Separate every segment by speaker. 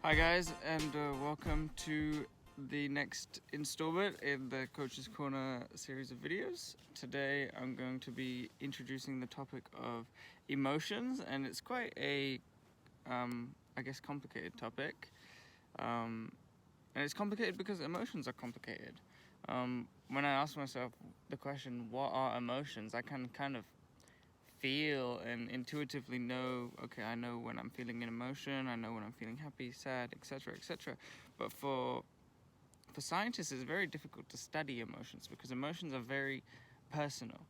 Speaker 1: Hi guys, and welcome to the next installment in the Coach's Corner series of videos. Today I'm going to be introducing the topic of emotions, and it's quite a, I guess, complicated topic. And it's complicated because emotions are complicated. When I ask myself the question, what are emotions? I can kind of feel and intuitively know, okay, I know when I'm feeling an emotion, I know when I'm feeling happy, sad, etc., etc. But for scientists, it's very difficult to study emotions because emotions are very personal.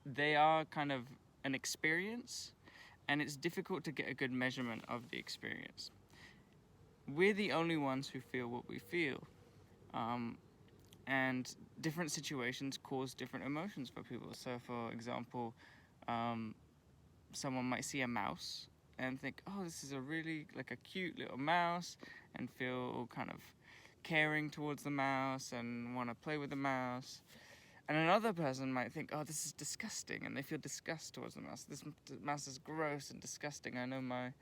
Speaker 1: They are kind of an experience, and it's difficult to get a good measurement of the experience. We're the only ones who feel what we feel. And different situations cause different emotions for people. So, for example, someone might see a mouse and think, oh, this is a cute little mouse, and feel kind of caring towards the mouse and want to play with the mouse. And another person might think, oh, this is disgusting, and they feel disgust towards the mouse. This mouse is gross and disgusting. I know my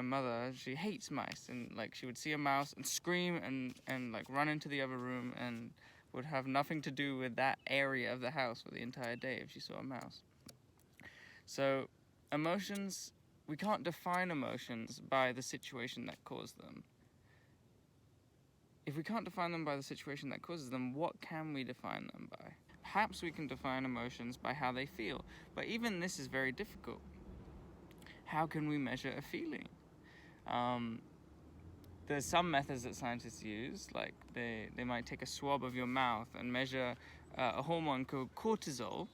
Speaker 1: mother, she hates mice, and she would see a mouse and scream and run into the other room and would have nothing to do with that area of the house for the entire day if she saw a mouse. So emotions, we can't define emotions by the situation that caused them. If we can't define them by the situation that causes them, what can we define them by? Perhaps we can define emotions by how they feel, but even this is very difficult. How can we measure a feeling? There's some methods that scientists use, like they might take a swab of your mouth and measure a hormone called cortisol,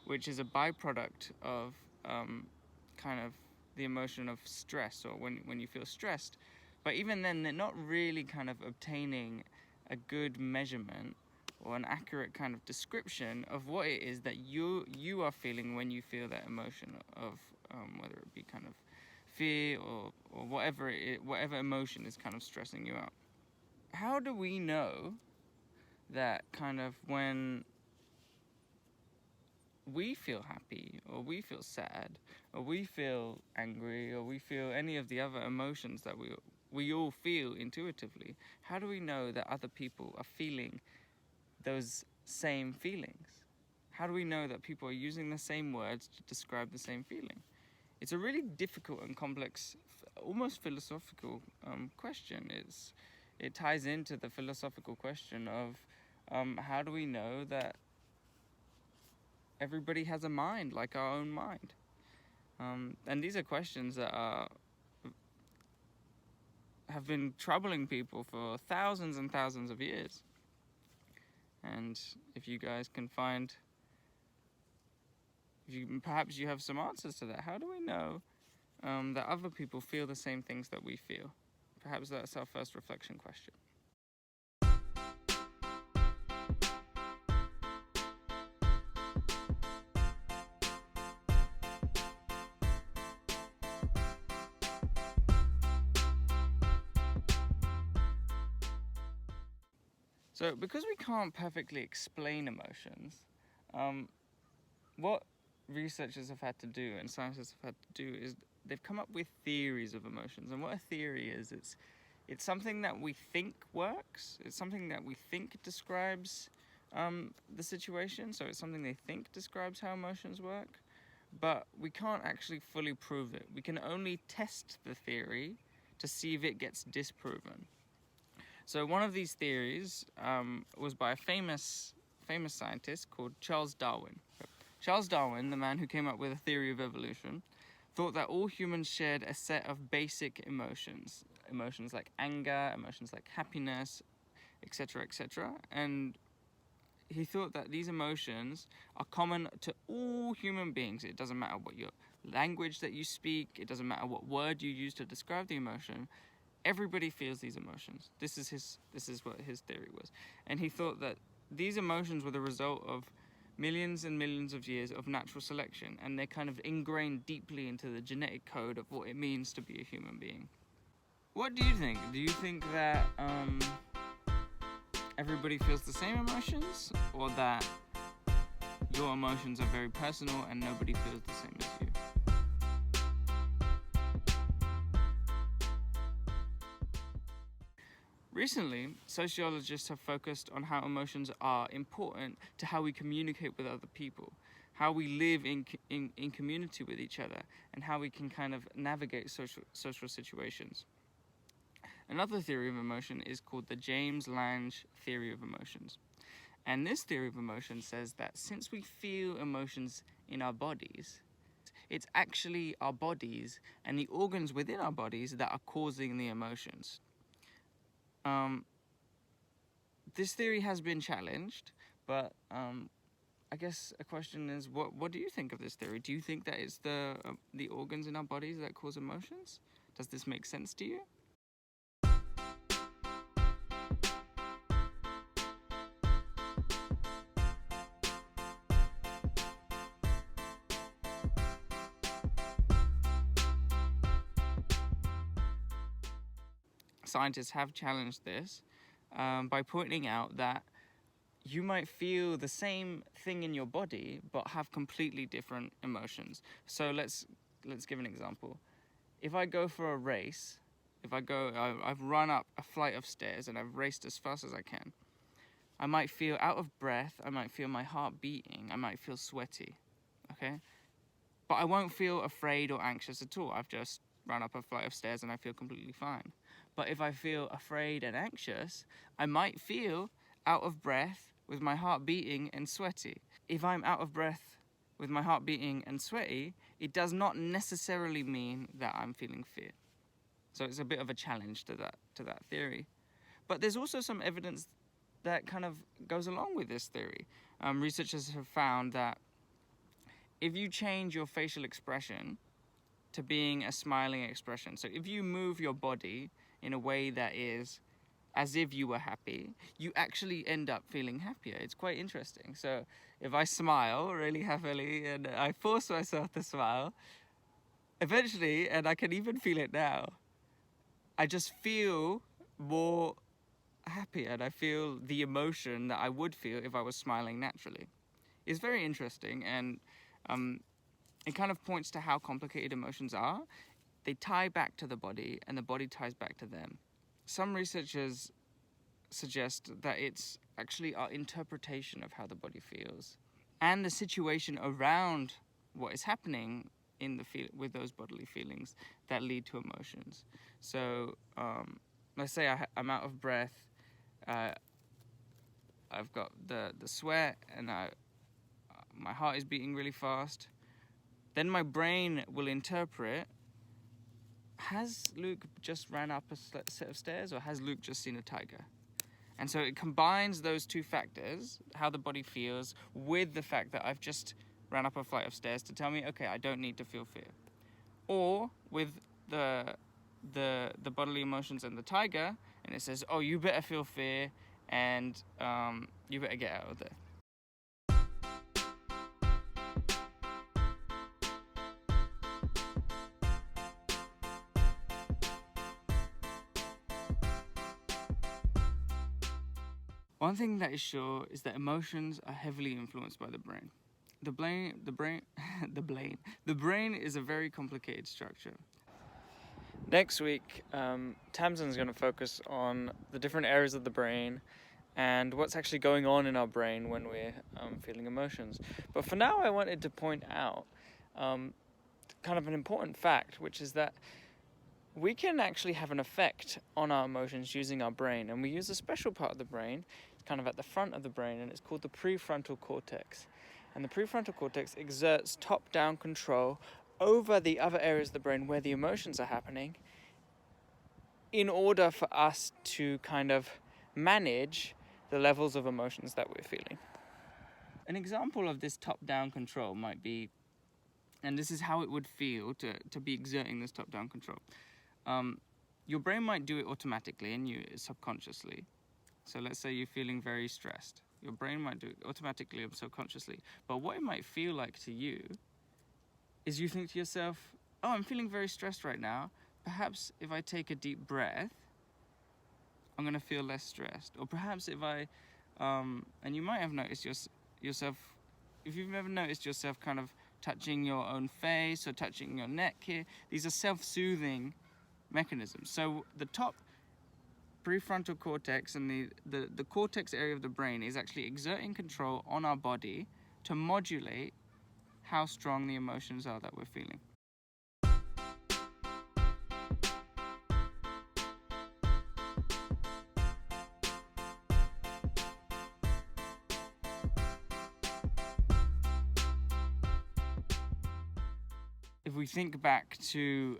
Speaker 1: which is a byproduct of kind of the emotion of stress, or when you feel stressed. But even then, they're not really kind of obtaining a good measurement or an accurate kind of description of what it is that you are feeling when you feel that emotion of whether it be kind of fear or whatever emotion is kind of stressing you out. How do we know that kind of when we feel happy, or we feel sad, or we feel angry, or we feel any of the other emotions that we all feel intuitively? How do we know that other people are feeling those same feelings? How do we know that people are using the same words to describe the same feeling? It's a really difficult and complex, almost philosophical question. It ties into the philosophical question of how do we know that everybody has a mind like our own mind? And these are questions that have been troubling people for thousands and thousands of years. And if you guys can find, perhaps you have some answers to that. How do we know that other people feel the same things that we feel? Perhaps that's our first reflection question. So, because we can't perfectly explain emotions, what researchers have had to do and scientists have had to do is they've come up with theories of emotions. And what a theory is, it's something that we think works. It's something that we think describes the situation. So it's something they think describes how emotions work, but we can't actually fully prove it. We can only test the theory to see if it gets disproven. So one of these theories was by a famous scientist called Charles Darwin. Charles Darwin, the man who came up with a theory of evolution, thought that all humans shared a set of basic emotions. Emotions like anger, emotions like happiness, etc., etc. And he thought that these emotions are common to all human beings. It doesn't matter what your language that you speak, it doesn't matter what word you use to describe the emotion. Everybody feels these emotions. This is what his theory was. And he thought that these emotions were the result of millions and millions of years of natural selection, and they're kind of ingrained deeply into the genetic code of what it means to be a human being. What do you think? Do you think that everybody feels the same emotions, or that your emotions are very personal and nobody feels the same as you? Recently, sociologists have focused on how emotions are important to how we communicate with other people, how we live in community with each other, and how we can kind of navigate social situations. Another theory of emotion is called the James Lange theory of emotions. And this theory of emotion says that since we feel emotions in our bodies, it's actually our bodies and the organs within our bodies that are causing the emotions. This theory has been challenged, but I guess a question is, what do you think of this theory? Do you think that it's the organs in our bodies that cause emotions? Does this make sense to you? Scientists have challenged this by pointing out that you might feel the same thing in your body but have completely different emotions. So let's give an example. If I go for a race, I've run up a flight of stairs and I've raced as fast as I can, I might feel out of breath, I might feel my heart beating, I might feel sweaty, okay? But I won't feel afraid or anxious at all. I've just run up a flight of stairs and I feel completely fine. But if I feel afraid and anxious, I might feel out of breath with my heart beating and sweaty. If I'm out of breath with my heart beating and sweaty, it does not necessarily mean that I'm feeling fear. So it's a bit of a challenge to that theory. But there's also some evidence that kind of goes along with this theory. Researchers have found that if you change your facial expression to being a smiling expression, so if you move your body in a way that is as if you were happy, you actually end up feeling happier. It's quite interesting. So if I smile really happily and I force myself to smile, eventually, and I can even feel it now, I just feel more happy and I feel the emotion that I would feel if I was smiling naturally. It's very interesting, and it kind of points to how complicated emotions are. They tie back to the body and the body ties back to them. Some researchers suggest that it's actually our interpretation of how the body feels and the situation around what is happening with those bodily feelings that lead to emotions. So let's say I'm out of breath, I've got the sweat and my heart is beating really fast. Then my brain will interpret, has Luke just ran up a set of stairs or has Luke just seen a tiger? And so it combines those two factors, how the body feels, with the fact that I've just ran up a flight of stairs to tell me, okay, I don't need to feel fear. Or with the bodily emotions and the tiger, and it says, oh, you better feel fear and you better get out of there. One thing that is sure is that emotions are heavily influenced by the brain. The brain is a very complicated structure. Next week, Tamsin's going to focus on the different areas of the brain and what's actually going on in our brain when we're feeling emotions. But for now, I wanted to point out kind of an important fact, which is that we can actually have an effect on our emotions using our brain, and we use a special part of the brain, it's kind of at the front of the brain, and it's called the prefrontal cortex. And the prefrontal cortex exerts top-down control over the other areas of the brain where the emotions are happening in order for us to kind of manage the levels of emotions that we're feeling. An example of this top-down control might be, and this is how it would feel to be exerting this top-down control. Your brain might do it automatically and you subconsciously. So let's say you're feeling very stressed. Your brain might do it automatically or subconsciously. But what it might feel like to you is you think to yourself, oh, I'm feeling very stressed right now. Perhaps if I take a deep breath, I'm going to feel less stressed. Or perhaps if I, and you might have noticed yourself, if you've ever noticed yourself kind of touching your own face or touching your neck here, these are self-soothing mechanisms. So the top prefrontal cortex and the cortex area of the brain is actually exerting control on our body to modulate how strong the emotions are that we're feeling. If we think back to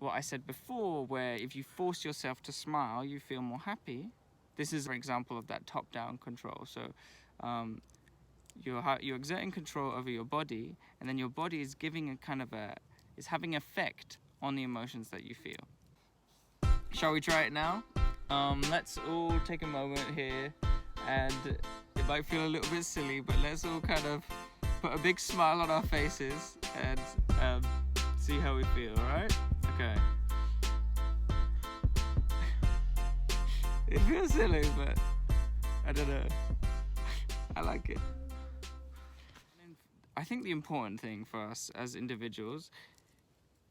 Speaker 1: what I said before, where if you force yourself to smile, you feel more happy. This is an example of that top-down control. So you're exerting control over your body, and then your body is giving is having effect on the emotions that you feel. Shall we try it now? Let's all take a moment here, and it might feel a little bit silly, but let's all kind of put a big smile on our faces and see how we feel, alright? Okay. It feels silly, but I don't know. I like it. I think the important thing for us as individuals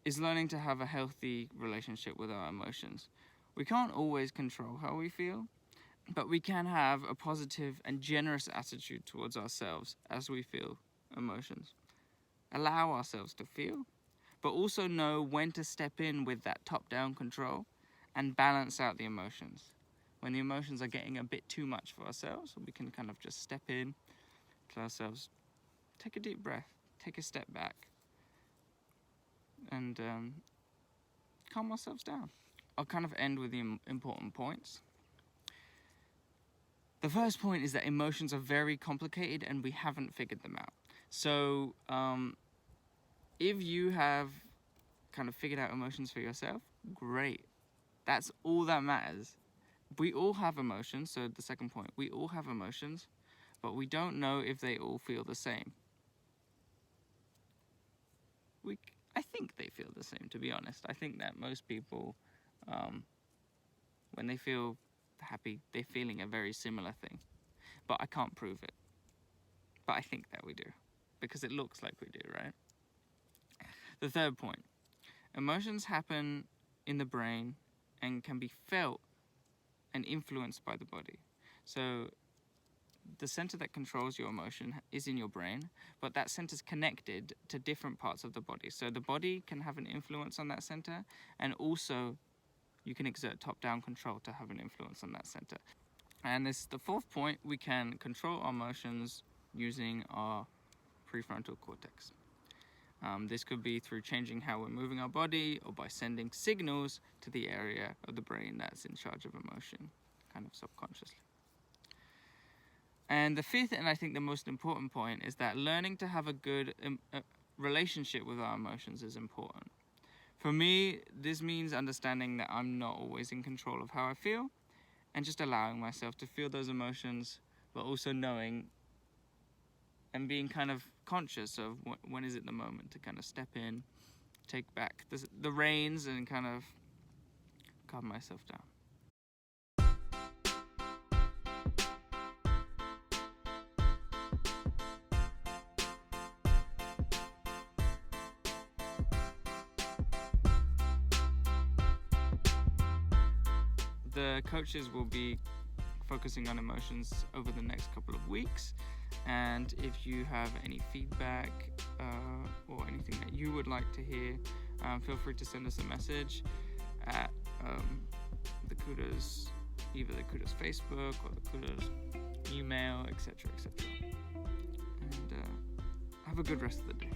Speaker 1: is learning to have a healthy relationship with our emotions. We can't always control how we feel, but we can have a positive and generous attitude towards ourselves as we feel emotions. Allow ourselves to feel, but also know when to step in with that top-down control and balance out the emotions. When the emotions are getting a bit too much for ourselves, we can kind of just step in, tell ourselves, take a deep breath, take a step back, and calm ourselves down. I'll kind of end with the important points. The first point is that emotions are very complicated and we haven't figured them out. So if you have kind of figured out emotions for yourself, great. That's all that matters. We all have emotions, so the second point, we all have emotions, but we don't know if they all feel the same. I think they feel the same, to be honest. I think that most people, when they feel happy, they're feeling a very similar thing. But I can't prove it. But I think that we do, because it looks like we do, right? The third point, emotions happen in the brain and can be felt and influenced by the body. So the center that controls your emotion is in your brain, but that center is connected to different parts of the body. So the body can have an influence on that center, and also you can exert top-down control to have an influence on that center. And this, the fourth point, we can control our emotions using our prefrontal cortex. This could be through changing how we're moving our body, or by sending signals to the area of the brain that's in charge of emotion, kind of subconsciously. And the fifth, and I think the most important point, is that learning to have a good relationship with our emotions is important. For me, this means understanding that I'm not always in control of how I feel, and just allowing myself to feel those emotions, but also knowing and being kind of conscious of when is it the moment to kind of step in, take back the reins, and kind of calm myself down. The coaches will be focusing on emotions over the next couple of weeks, and if you have any feedback or anything that you would like to hear, feel free to send us a message at the Kudoz, either the Kudoz Facebook or the Kudoz email, etc., etc. And have a good rest of the day.